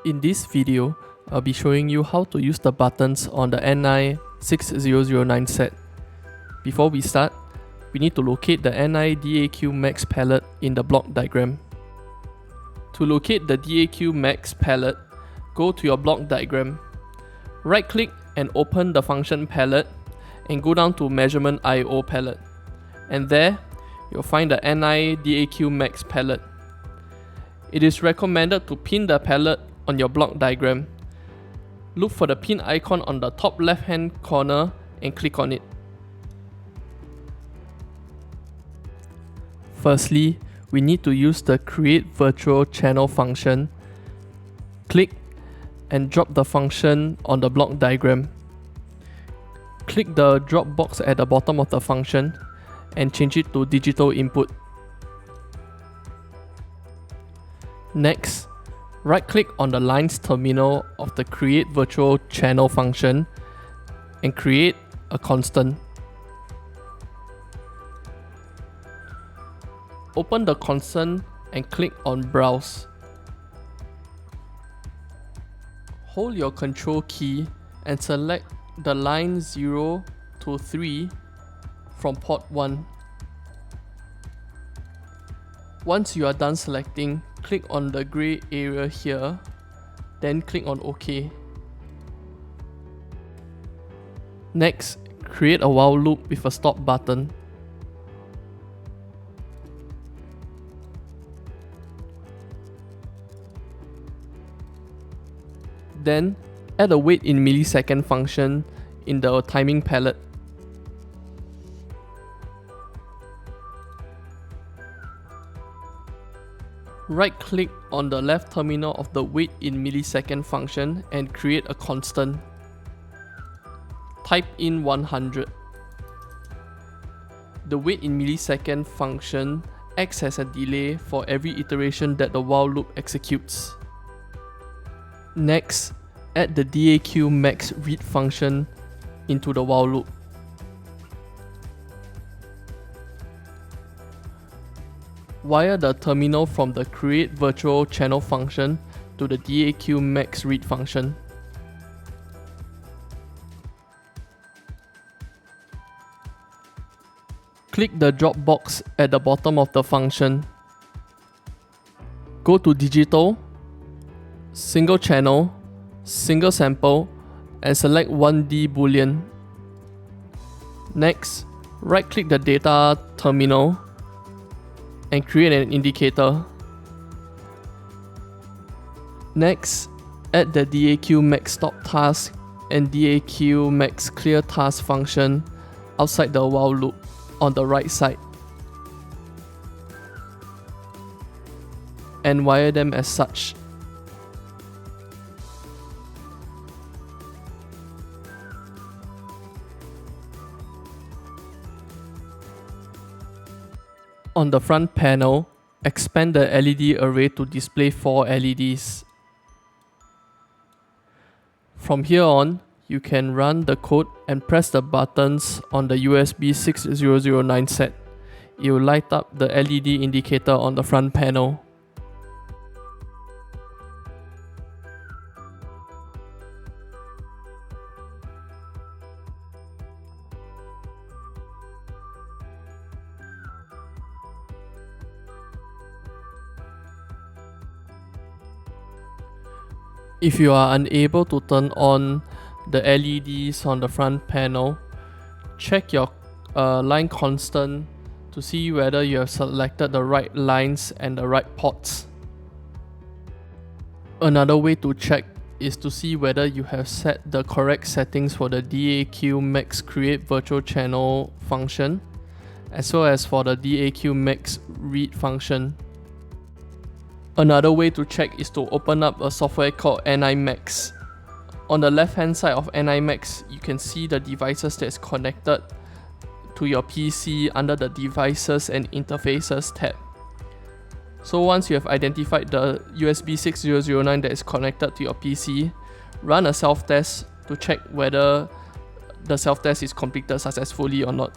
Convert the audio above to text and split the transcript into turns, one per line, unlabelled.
In this video, I'll be showing you how to use the buttons on the NI6009 set. Before we start, we need to locate the NI DAQmx palette in the block diagram. To locate the DAQmx palette, go to your block diagram, right-click and open the function palette and go down to measurement IO palette. And there, you'll find the NI DAQmx palette. It is recommended to pin the palette on your block diagram. Look for the pin icon on the top left hand corner and click on it. Firstly, we need to use the create virtual channel function. Click and drop the function on the block diagram. Click the drop box at the bottom of the function and change it to digital input. Next, right-click on the lines terminal of the create virtual channel function and create a constant. Open the constant and click on browse. Hold your control key and select the line 0 to 3 from port 1. Once you are done selecting, click on the grey area here, then click on OK. Next, create a while loop with a stop button. Then, add a wait in millisecond function in the timing palette. Right-click on the left terminal of the wait in millisecond function and create a constant. Type in 100. The wait in millisecond function acts as a delay for every iteration that the while loop executes. Next, add the DAQmx read function into the while loop. Wire the terminal from the create virtual channel function to the DAQmx read function. Click the drop box at the bottom of the function. Go to digital, single channel, single sample, and select 1D boolean. Next, right-click the data terminal and create an indicator. Next, add the DAQmx stop task and DAQmx clear task function outside the while loop on the right side, and wire them as such. On the front panel, expand the LED array to display 4 LEDs. From here on, you can run the code and press the buttons on the USB 6009 set. It will light up the LED indicator on the front panel. If you are unable to turn on the LEDs on the front panel, check your line constant to see whether you have selected the right lines and the right ports. Another way to check is to see whether you have set the correct settings for the DAQmx create virtual channel function, as well as for the DAQmx read function. Another way to check is to open up a software called NIMax. On the left hand side of NIMax, you can see the devices that is connected to your PC under the Devices and Interfaces tab. So once you have identified the USB 6009 that is connected to your PC, run a self-test to check whether the self-test is completed successfully or not.